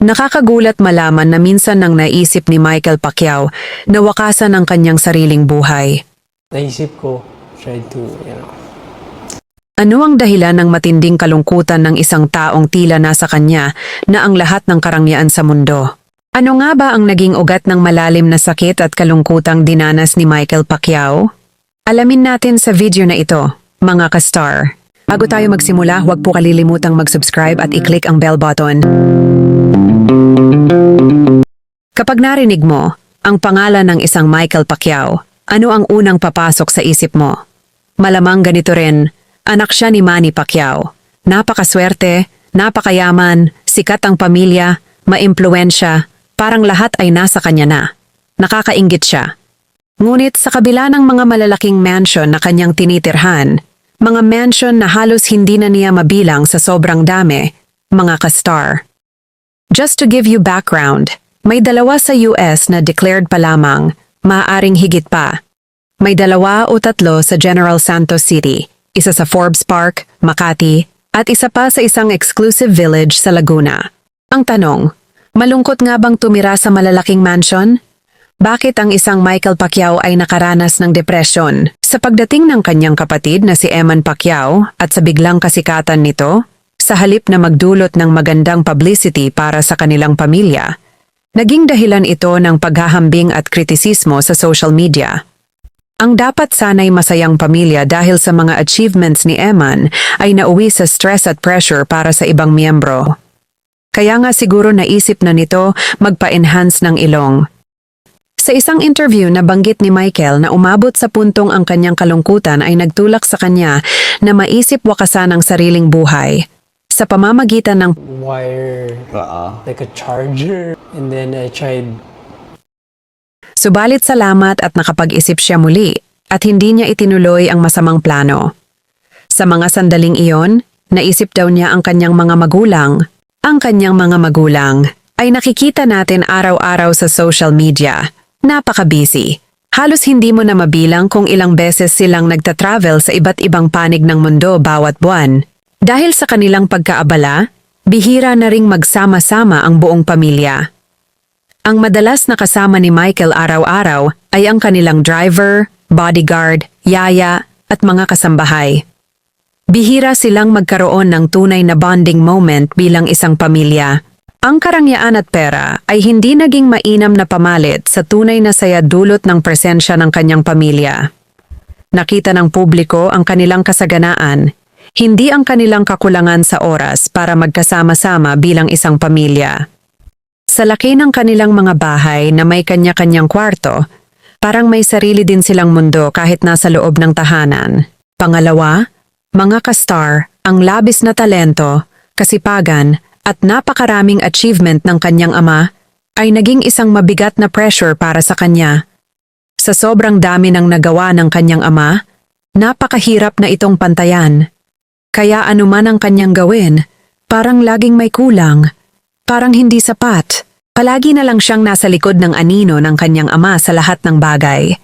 Nakakagulat malaman na minsan nang naisip ni Michael Pacquiao na wakasan ang kanyang sariling buhay. Naisip ko, try to, Ano ang dahilan ng matinding kalungkutan ng isang taong tila nasa kanya na ang lahat ng karangyaan sa mundo? Ano nga ba ang naging ugat ng malalim na sakit at kalungkutang dinanas ni Michael Pacquiao? Alamin natin sa video na ito, mga ka-star. Bago tayo magsimula, huwag po kalilimutang mag-subscribe at i-click ang bell button. Kapag narinig mo ang pangalan ng isang Michael Pacquiao, ano ang unang papasok sa isip mo? Malamang ganito rin, anak siya ni Manny Pacquiao. Napakaswerte, napakayaman, sikat ang pamilya, maimpluwensya, parang lahat ay nasa kanya na. Nakakainggit siya. Ngunit sa kabila ng mga malalaking mansion na kanyang tinitirhan, mga mansion na halos hindi na niya mabilang sa sobrang dami, mga ka-star. Just to give you background, may 2 sa US na declared pa lamang, maaaring higit pa. May 2 o 3 sa General Santos City, isa sa Forbes Park, Makati, at isa pa sa isang exclusive village sa Laguna. Ang tanong, malungkot nga bang tumira sa malalaking mansion? Bakit ang isang Michael Pacquiao ay nakaranas ng depresyon sa pagdating ng kanyang kapatid na si Eman Pacquiao at sa biglang kasikatan nito? Sa halip na magdulot ng magandang publicity para sa kanilang pamilya, naging dahilan ito ng paghahambing at kritisismo sa social media. Ang dapat sana'y masayang pamilya dahil sa mga achievements ni Eman ay nauwi sa stress at pressure para sa ibang miyembro. Kaya nga siguro naisip na nito magpa-enhance ng ilong. Sa isang interview nabanggit ni Michael na umabot sa puntong ang kanyang kalungkutan ay nagtulak sa kanya na maisip wakasan ang sariling buhay sa pamamagitan ng wire, like a charger. And then I tried. Subalit salamat at nakapag-isip siya muli at hindi niya itinuloy ang masamang plano. Sa mga sandaling iyon, naisip daw niya ang kanyang mga magulang. Ang kanyang mga magulang ay nakikita natin araw-araw sa social media. Napaka-busy. Halos hindi mo na mabilang kung ilang beses silang nagta-travel sa iba't ibang panig ng mundo bawat buwan. Dahil sa kanilang pagkaabala, bihira na ring magsama-sama ang buong pamilya. Ang madalas na kasama ni Michael araw-araw ay ang kanilang driver, bodyguard, yaya at mga kasambahay. Bihira silang magkaroon ng tunay na bonding moment bilang isang pamilya. Ang karangyaan at pera ay hindi naging mainam na pamalit sa tunay na saya dulot ng presensya ng kanyang pamilya. Nakita ng publiko ang kanilang kasaganaan, hindi ang kanilang kakulangan sa oras para magkasama-sama bilang isang pamilya. Sa laki ng kanilang mga bahay na may kanya-kanyang kwarto, parang may sarili din silang mundo kahit nasa loob ng tahanan. Pangalawa, mga ka-star, ang labis na talento, kasipagan, at napakaraming achievement ng kanyang ama ay naging isang mabigat na pressure para sa kanya. Sa sobrang dami ng nagawa ng kanyang ama, napakahirap na itong pantayan. Kaya anuman ang kanyang gawin, parang laging may kulang, parang hindi sapat. Palagi na lang siyang nasa likod ng anino ng kanyang ama sa lahat ng bagay.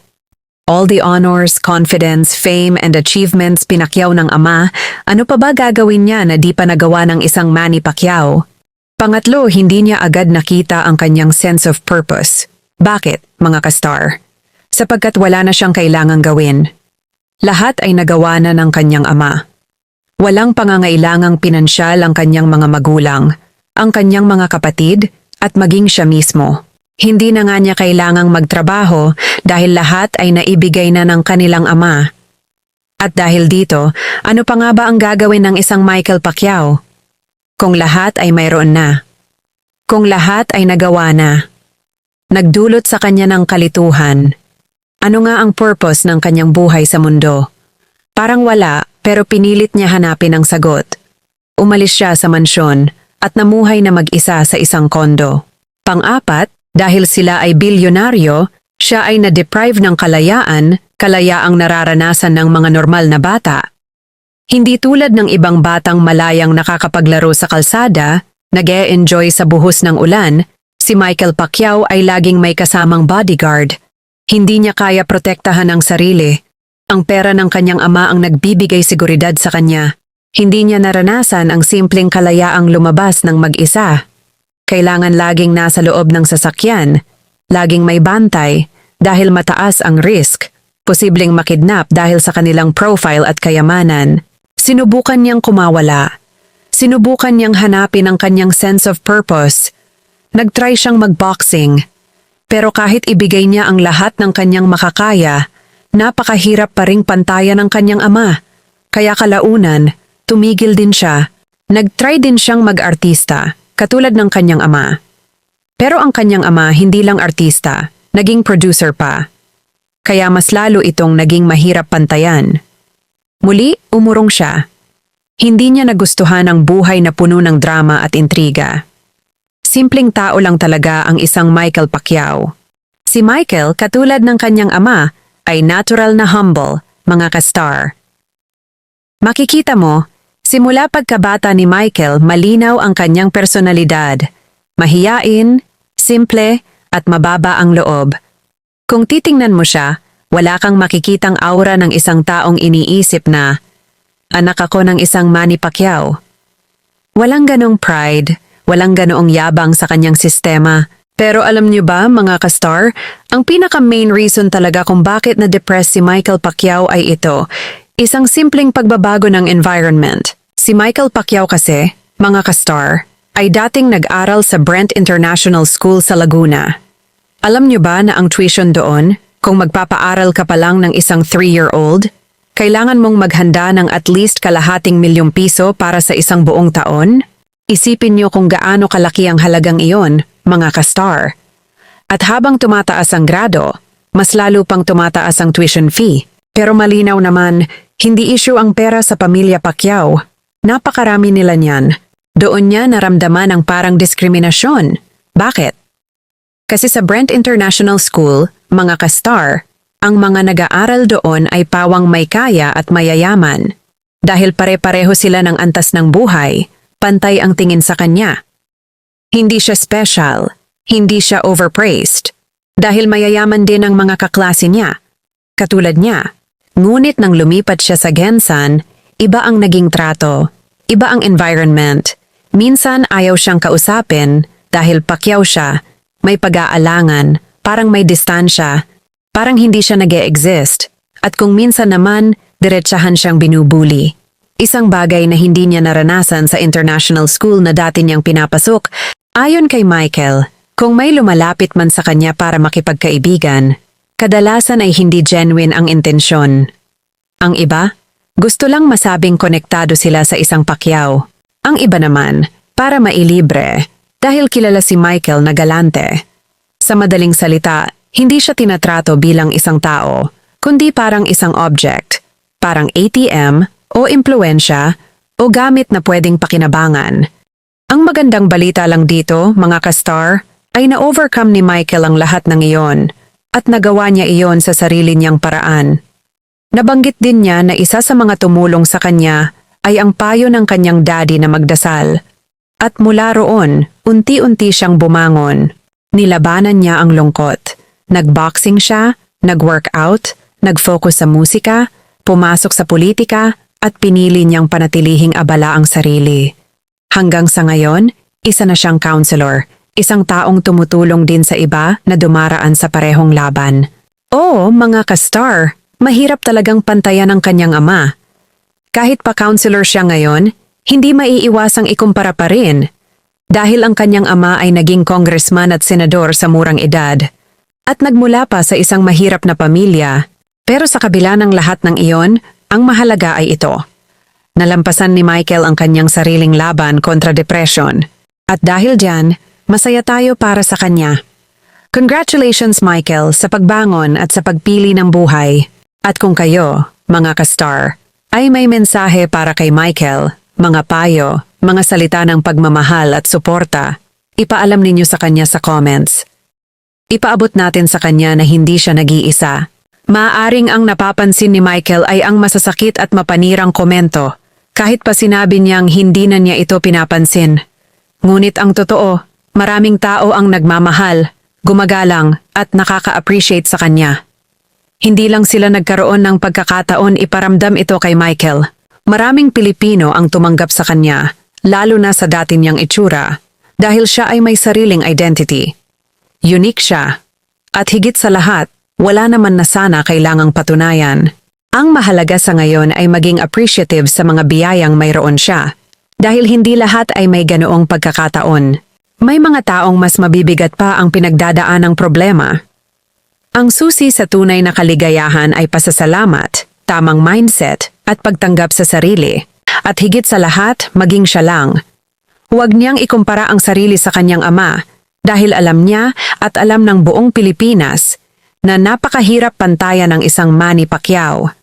All the honors, confidence, fame, and achievements pinakyaw ng ama, ano pa ba gagawin niya na di pa nagawa ng isang Manny Pacquiao? Pangatlo, hindi niya agad nakita ang kanyang sense of purpose. Bakit, mga ka-star? Sapagkat wala na siyang kailangang gawin. Lahat ay nagawa na ng kanyang ama. Walang pangangailangang pinansyal ang kanyang mga magulang, ang kanyang mga kapatid, at maging siya mismo. Hindi na nga niya kailangang magtrabaho dahil lahat ay naibigay na ng kanilang ama. At dahil dito, ano pa nga ba ang gagawin ng isang Michael Pacquiao? Kung lahat ay mayroon na. Kung lahat ay nagawa na. Nagdulot sa kanya ng kalituhan. Ano nga ang purpose ng kanyang buhay sa mundo? Parang wala, pero pinilit niya hanapin ang sagot. Umalis siya sa mansyon at namuhay na mag-isa sa isang kondo. Pang-apat, dahil sila ay bilyonaryo, siya ay na-deprive ng kalayaang nararanasan ng mga normal na bata. Hindi tulad ng ibang batang malayang nakakapaglaro sa kalsada, nag-e-enjoy sa buhos ng ulan, si Michael Pacquiao ay laging may kasamang bodyguard. Hindi niya kaya protektahan ang sarili. Ang pera ng kanyang ama ang nagbibigay seguridad sa kanya. Hindi niya naranasan ang simpleng kalayaang lumabas ng mag-isa. Kailangan laging nasa loob ng sasakyan, laging may bantay dahil mataas ang risk, posibleng makidnap dahil sa kanilang profile at kayamanan. Sinubukan niyang kumawala. Sinubukan niyang hanapin ang kanyang sense of purpose. Nagtry siyang magboxing. Pero kahit ibigay niya ang lahat ng kanyang makakaya, napakahirap pa ring pantayan ng kanyang ama. Kaya kalaunan, tumigil din siya. Nagtry din siyang mag-artista, katulad ng kanyang ama. Pero ang kanyang ama hindi lang artista, naging producer pa. Kaya mas lalo itong naging mahirap pantayan. Muli, umurong siya. Hindi niya nagustuhan ang buhay na puno ng drama at intriga. Simpleng tao lang talaga ang isang Michael Pacquiao. Si Michael, katulad ng kanyang ama, ay natural na humble, mga ka-star. Makikita mo, simula pagkabata ni Michael, malinaw ang kanyang personalidad. Mahiyain, simple, at mababa ang loob. Kung titingnan mo siya, wala kang makikitang aura ng isang taong iniisip na, anak ako ng isang Manny Pacquiao. Walang ganong pride, walang ganoong yabang sa kanyang sistema. Pero alam niyo ba, mga ka-star, ang pinaka-main reason talaga kung bakit na-depress si Michael Pacquiao ay ito, isang simpleng pagbabago ng environment. Si Michael Pacquiao kasi, mga ka-star, ay dating nag-aral sa Brent International School sa Laguna. Alam niyo ba na ang tuition doon, kung magpapaaral ka pa lang ng isang 3-year-old, kailangan mong maghanda ng at least kalahating ₱1,000,000 para sa isang buong taon? Isipin niyo kung gaano kalaki ang halagang iyon, mga ka-star. At habang tumataas ang grado, mas lalo pang tumataas ang tuition fee. Pero malinaw naman, hindi issue ang pera sa pamilya Pacquiao. Napakarami nila niyan. Doon niya naramdaman ang parang diskriminasyon. Bakit? Kasi sa Brent International School, mga ka-star, ang mga nag-aaral doon ay pawang may kaya at mayayaman. Dahil pare-pareho sila ng antas ng buhay, pantay ang tingin sa kanya. Hindi siya special, hindi siya overpraised, dahil mayayaman din ang mga kaklase niya, katulad niya. Ngunit nang lumipat siya sa Gensan, iba ang naging trato, iba ang environment. Minsan ayaw siyang kausapin dahil Pacquiao siya, may pag-aalangan, parang may distansya, parang hindi siya nag-e-exist. At kung minsan naman, diretsahan siyang binubuli. Isang bagay na hindi niya naranasan sa international school na dati niyang pinapasok. Ayon kay Michael, kung may lumalapit man sa kanya para makipagkaibigan, kadalasan ay hindi genuine ang intensyon. Ang iba, gusto lang masabing konektado sila sa isang Pacquiao. Ang iba naman, para mailibre, dahil kilala si Michael na galante. Sa madaling salita, hindi siya tinatrato bilang isang tao, kundi parang isang object, parang ATM o impluensya o gamit na pwedeng pakinabangan. Ang magandang balita lang dito, mga ka-star, ay na-overcome ni Michael ang lahat ng iyon at nagawa niya iyon sa sarili niyang paraan. Nabanggit din niya na isa sa mga tumulong sa kanya ay ang payo ng kanyang daddy na magdasal. At mula roon, unti-unti siyang bumangon. Nilabanan niya ang lungkot. Nagboxing siya, nag-workout, nag-focus sa musika, pumasok sa politika, at pinili niyang panatilihing abala ang sarili. Hanggang sa ngayon, isa na siyang counselor, isang taong tumutulong din sa iba na dumaraan sa parehong laban. Oo, mga ka-star, mahirap talagang pantayan ang kanyang ama. Kahit pa counselor siya ngayon, hindi maiiwasang ikumpara pa rin. Dahil ang kanyang ama ay naging congressman at senador sa murang edad. At nagmula pa sa isang mahirap na pamilya. Pero sa kabila ng lahat ng iyon, ang mahalaga ay ito. Nalampasan ni Michael ang kanyang sariling laban kontra depression. At dahil diyan, masaya tayo para sa kanya. Congratulations Michael sa pagbangon at sa pagpili ng buhay. At kung kayo, mga ka-star, ay may mensahe para kay Michael, mga payo, mga salita ng pagmamahal at suporta, ipaalam ninyo sa kanya sa comments. Ipaabot natin sa kanya na hindi siya nag-iisa. Maaaring ang napapansin ni Michael ay ang masasakit at mapanirang komento, kahit pa sinabi niyang hindi na niya ito pinapansin. Ngunit ang totoo, maraming tao ang nagmamahal, gumagalang at nakaka-appreciate sa kanya. Hindi lang sila nagkaroon ng pagkakataon iparamdam ito kay Michael. Maraming Pilipino ang tumanggap sa kanya, lalo na sa dati niyang itsura. dahil siya ay may sariling identity. Unique siya. At higit sa lahat, wala naman na sana kailangang patunayan. Ang mahalaga sa ngayon ay maging appreciative sa mga biyayang mayroon siya. Dahil hindi lahat ay may ganoong pagkakataon. May mga taong mas mabibigat pa ang pinagdadaan ng problema. Ang susi sa tunay na kaligayahan ay pasasalamat, tamang mindset, at pagtanggap sa sarili. At higit sa lahat, maging siya lang. Huwag niyang ikumpara ang sarili sa kanyang ama dahil alam niya at alam ng buong Pilipinas na napakahirap pantayan ng isang Manny Pacquiao.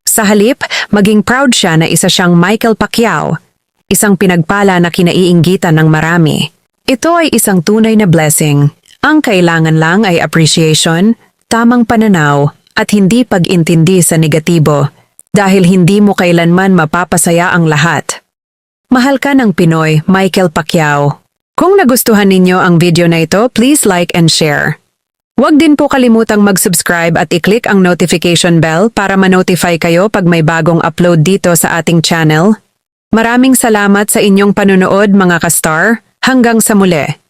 Sa halip, maging proud siya na isa siyang Michael Pacquiao, isang pinagpala na kinaiinggitan ng marami. Ito ay isang tunay na blessing. Ang kailangan lang ay appreciation, tamang pananaw, at hindi pag-intindi sa negatibo dahil hindi mo kailanman mapapasaya ang lahat. Mahal ka ng Pinoy, Michael Pacquiao. Kung nagustuhan ninyo ang video na ito, please like and share. Huwag din po kalimutang mag-subscribe at i-click ang notification bell para ma-notify kayo pag may bagong upload dito sa ating channel. Maraming salamat sa inyong panunood mga ka-star. Hanggang sa muli.